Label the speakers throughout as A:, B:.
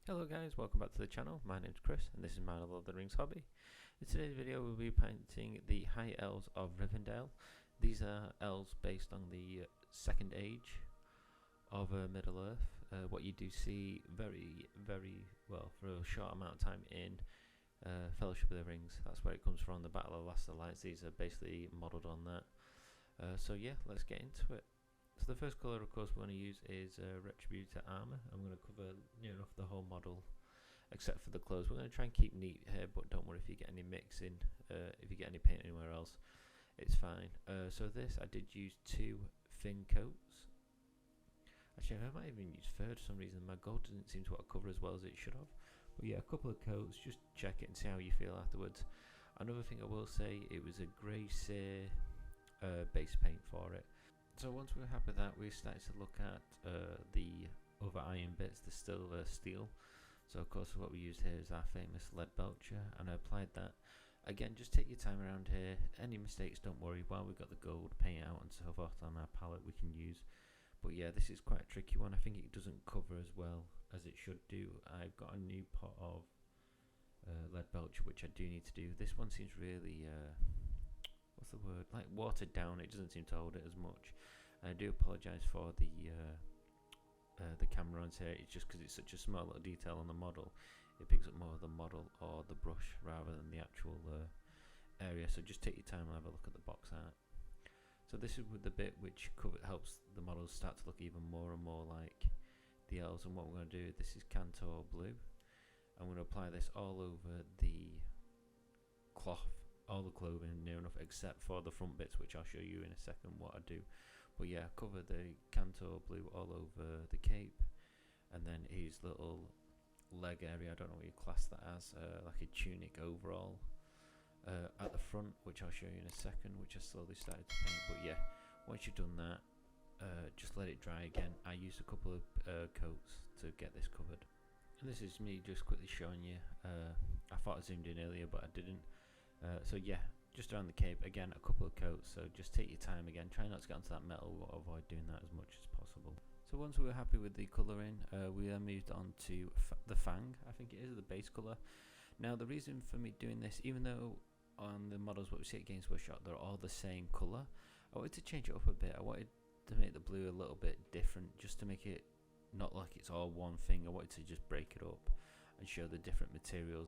A: Hello guys, welcome back to the channel. My name's Chris and this is my Lord of the Rings hobby. In today's video we'll be painting the High Elves of Rivendell. These are elves based on the second age of Middle Earth. What you do see very well for a short amount of time in Fellowship of the Rings. That's where it comes from, the Battle of the Last of the Lights. These are basically modelled on that. So yeah, let's get into it. So the first colour of course we're going to use is Retributor Armour. I'm going to cover near enough the whole model except for the clothes. We're going to try and keep neat here, but don't worry if you get any mixing, if you get any paint anywhere else, it's fine. So this, I did use 2 thin coats. Actually, I might even use third for some reason. My gold doesn't seem to want to cover as well as it should have. But yeah, a couple of coats, just check it and see how you feel afterwards. Another thing I will say, it was a grey cere base paint for it. So once we were happy with that, we started to look at the other iron bits, the silver steel. So of course what we used here is our famous lead belcher, and I applied that. Again, just take your time around here. Any mistakes, don't worry. While we've got the gold paint out and so forth on our palette, we can use. But yeah, this is quite a tricky one. I think it doesn't cover as well as it should do. I've got a new pot of lead belcher, which I do need to do. This one seems really what's the word, like watered down. It doesn't seem to hold it as much, and I do apologise for the camera on here. It's just because it's such a small little detail on the model, it picks up more of the model or the brush rather than the actual area. So just take your time and have a look at the box art. So this is with the bit which helps the models start to look even more and more like the elves. And what we're going to do, this is Cantor Blue. I'm going to apply this all over the cloth, all the clothing near enough except for the front bits, which I'll show you in a second what I do. But yeah, cover the Cantor Blue all over the cape, and then his little leg area, I don't know what you class that as, like a tunic overall at the front, which I'll show you in a second, which I slowly started to paint. But yeah, once you've done that, just let it dry again. I used a couple of coats to get this covered, and this is me just quickly showing you. I thought I zoomed in earlier but I didn't. So yeah, just around the cape, again a couple of coats, so just take your time again, try not to get onto that metal, we'll avoid doing that as much as possible. So once we were happy with the colouring, we then moved on to the Fang, I think it is the base colour. Now the reason for me doing this, even though on the models what we see at Games Workshop they're all the same colour, I wanted to change it up a bit. I wanted to make the blue a little bit different, just to make it not like it's all one thing. I wanted to just break it up and show the different materials.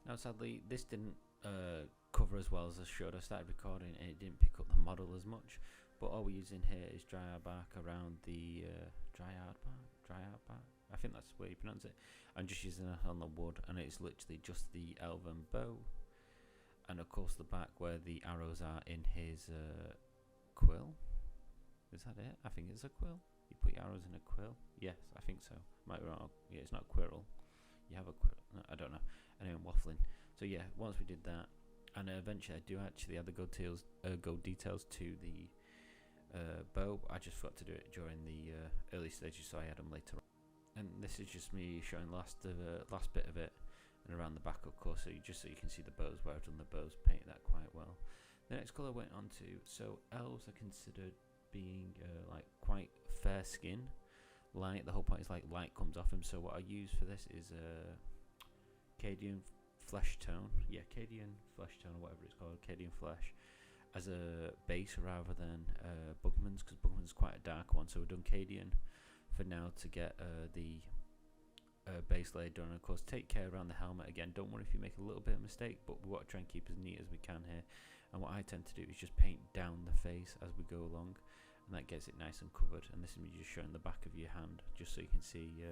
A: Now sadly this didn't cover as well as I should. I started recording and it didn't pick up the model as much, but all we're using here is dryad bark around the dryad bark, I think that's the way you pronounce it. I'm just using it on the wood, and it's literally just the elven bow, and of course the back where the arrows are in his quill. Is that it? I think it's a quill. You put your arrows in a quill. Yes, I think so. Might be wrong. Yeah, it's not quirrell. You have a quill. No, I don't know. Anyway, I'm waffling. So yeah, once we did that, and eventually I do actually add the gold details to the bow. I just forgot to do it during the early stages, so I add them later on. And this is just me showing last bit of it, and around the back of course, so you can see the bows, where I've done the bows, painted that quite well. The next colour I went on to, so elves are considered being like quite fair skin, light. The whole point is like light comes off him, so what I use for this is Cadian flesh tone, Cadian flesh tone, or whatever it's called, Cadian flesh, as a base rather than Bugman's, because Bugman's quite a dark one. So we've done Cadian for now to get the base laid done. And of course take care around the helmet. Again, don't worry if you make a little bit of mistake, but we want to try and keep as neat as we can here. And what I tend to do is just paint down the face as we go along, and that gets it nice and covered. And this is me just showing the back of your hand, just so you can see.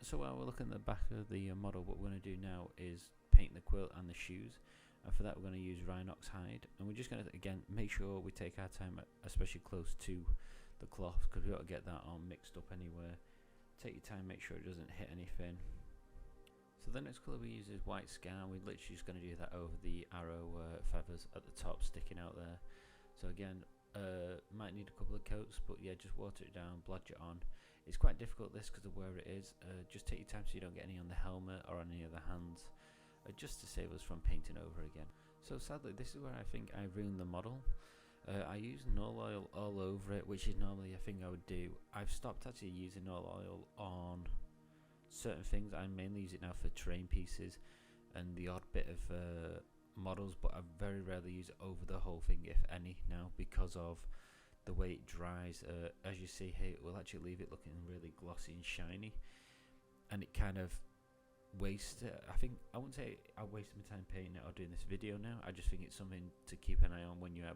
A: So while we're looking at the back of the model, what we're going to do now is paint the quilt and the shoes, and for that we're going to use Rhinox hide, and we're just going to again make sure we take our time, especially close to the cloth, because we got to get that all mixed up anywhere. Take your time, make sure it doesn't hit anything. So the next colour we use is white scar. We're literally just going to do that over the arrow feathers at the top sticking out there. So again, might need a couple of coats, but yeah, just water it down, blodge it on. It's quite difficult this because of where it is. Just take your time so you don't get any on the helmet or on any of the hands, just to save us from painting over again. So sadly this is where I think I ruined the model. I use null oil all over it, which is normally a thing I would do. I've stopped actually using null oil on certain things. I mainly use it now for terrain pieces and the odd bit of models, but I very rarely use it over the whole thing, if any, now, because of the way it dries. As you see here, it will actually leave it looking really glossy and shiny, and it kind of wastes it. I wouldn't say I wasted my time painting it or doing this video now. I just think it's something to keep an eye on when you're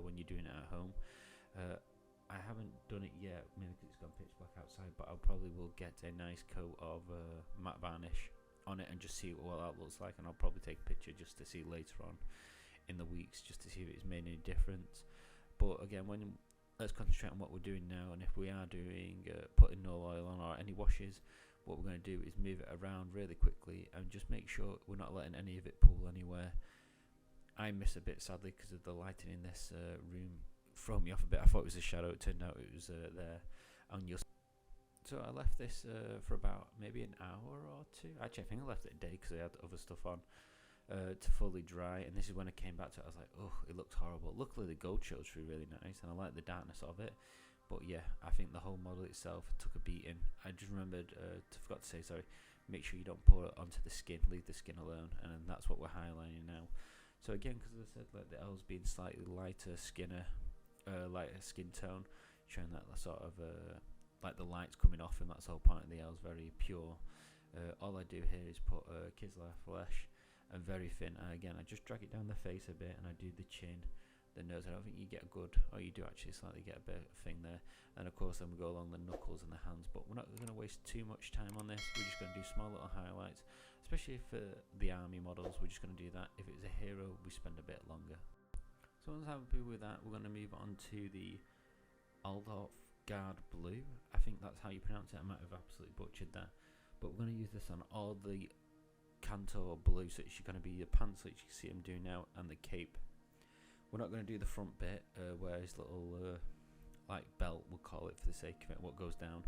A: when you're doing it at home. I haven't done it yet, mainly because it's gone pitch black outside, but I probably will get a nice coat of matte varnish on it and just see what that looks like, and I'll probably take a picture just to see later on in the weeks, just to see if it's made any difference. But again, let's concentrate on what we're doing now, and if we are doing putting no oil on or any washes, what we're going to do is move it around really quickly and just make sure we're not letting any of it pool anywhere. I miss a bit, sadly, because of the lighting in this room throw me off a bit. I thought it was a shadow, it turned out it was there. And so I left this for about maybe an hour or two. Actually, I think I left it a day because I had other stuff on to fully dry, and this is when I came back to it. I was like, oh, it looks horrible. Luckily the gold shows through really nice, and I like the darkness of it. But yeah, I think the whole model itself took a beating. I just remembered, forgot to say, sorry, make sure you don't pour it onto the skin, leave the skin alone, and then that's what we're highlighting now. So again, because I said like the elves being slightly lighter skin tone, showing that sort of like the light's coming off, and that's the whole point of the elves, very pure. All I do here is put Kislar flesh and very thin, and again I just drag it down the face a bit, and I do the chin, the nose. I don't think you get a good, or you do actually slightly get a bit of thing there, and of course then we go along the knuckles and the hands, but we're not going to waste too much time on this. We're just going to do small little highlights, especially for the army models. We're just going to do that. If it's a hero, we spend a bit longer. So once I'm happy with that, we're going to move on to the Aldorf Guard Blue. I think that's how you pronounce it. I might have absolutely butchered that, but we're going to use this on all the Cantor Blue, so it's going to be the pants that you see him do now, and the cape. We're not going to do the front bit where his little like belt, we'll call it for the sake of it, what goes down.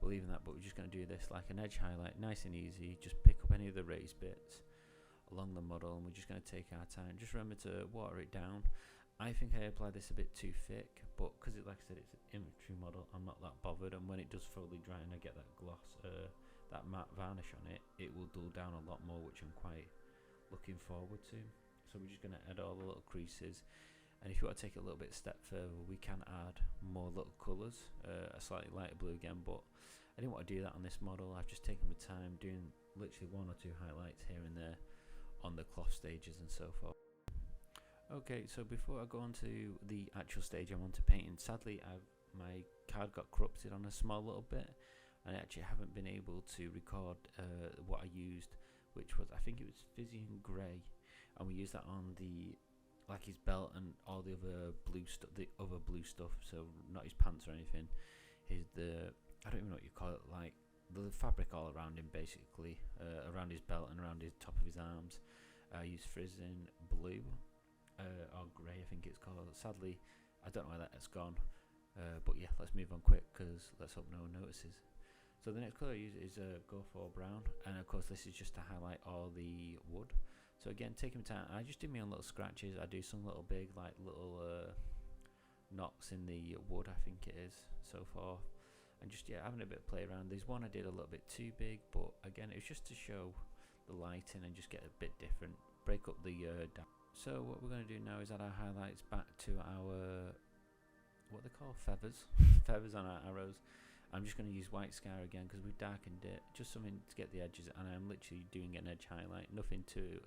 A: We're leaving that, but we're just going to do this like an edge highlight, nice and easy. Just pick up any of the raised bits along the model, and we're just going to take our time. Just remember to water it down. I think I applied this a bit too thick, but because like I said, it's an infantry model, I'm not that bothered, and when it does fully dry and I get that gloss, that matte varnish on it, it will dull down a lot more, which I'm quite looking forward to. So we're just going to add all the little creases, and if you want to take it a little bit step further, we can add more little colours, a slightly lighter blue again, but I didn't want to do that on this model. I've just taken my time doing literally one or two highlights here and there on the cloth stages and so forth. Okay, so before I go on to the actual stage I'm on to painting, sadly my card got corrupted on a small little bit, and I actually haven't been able to record what I used, which was, I think it was Fizzy and Grey, and we used that on the, like his belt and all the other blue stuff, so not his pants or anything, I don't even know what you call it, like the fabric all around him basically, around his belt and around his top of his arms. I used Fizz in blue, or grey I think it's called. Sadly I don't know where that's gone, but yeah, let's move on quick because let's hope no one notices. So the next colour I use is Go For Brown, and of course this is just to highlight all the wood. So again, taking my time, I just do my own little scratches. I do some little big like little knocks in the wood, I think it is, so forth, and just having a bit of play around. There's one I did a little bit too big, but again it was just to show the lighting and just get a bit different, break up the So what we're going to do now is add our highlights back to our, what they call feathers, feathers on our arrows. I'm just going to use white scar again because we've darkened it, just something to get the edges, and I'm literally doing an edge highlight, nothing too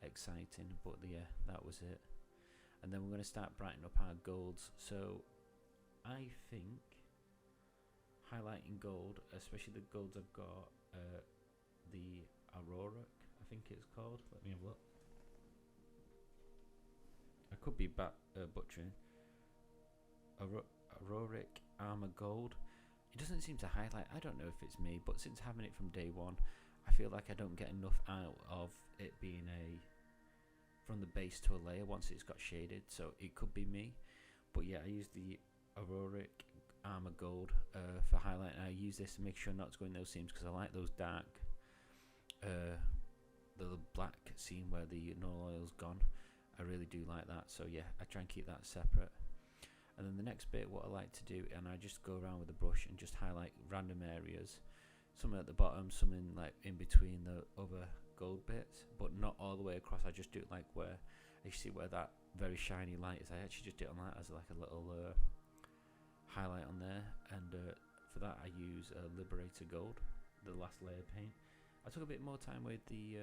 A: exciting, but yeah, that was it. And then we're going to start brightening up our golds. So I think highlighting gold, especially the golds I've got, the Aurora, I think it's called, let me have a look. I could be butchering. Auroric Armor Gold. It doesn't seem to highlight. I don't know if it's me, but since having it from day one, I feel like I don't get enough out of it being from the base to a layer once it's got shaded, so it could be me. But yeah, I use the Auroric Armor Gold for highlight, and I use this to make sure not to go in those seams because I like those dark, the black seam where the null oil's gone. I really do like that, so yeah, I try and keep that separate. And then the next bit, what I like to do, and I just go around with a brush and just highlight random areas. some at the bottom, some in like in between the other gold bits, but not all the way across. I just do it like where you see where that very shiny light is. I actually just do it on that as like a little highlight on there, and for that I use Liberator Gold, the last layer paint. I took a bit more time with the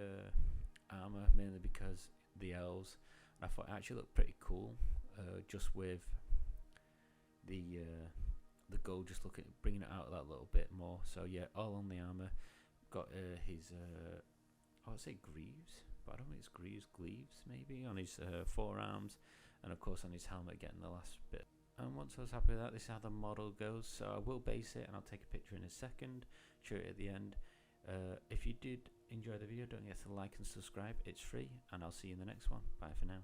A: armor, mainly because the elves, and I thought it actually looked pretty cool, just with the gold, just looking, bringing it out that little bit more. So yeah, all on the armor. Got his I would say greaves, but I don't think it's greaves maybe, on his forearms, and of course on his helmet, getting the last bit. And once I was happy with that, this is how the model goes. So I will base it, and I'll take a picture in a second, show it at the end. If you did enjoy the video, don't forget to like and subscribe. It's free, and I'll see you in the next one. Bye for now.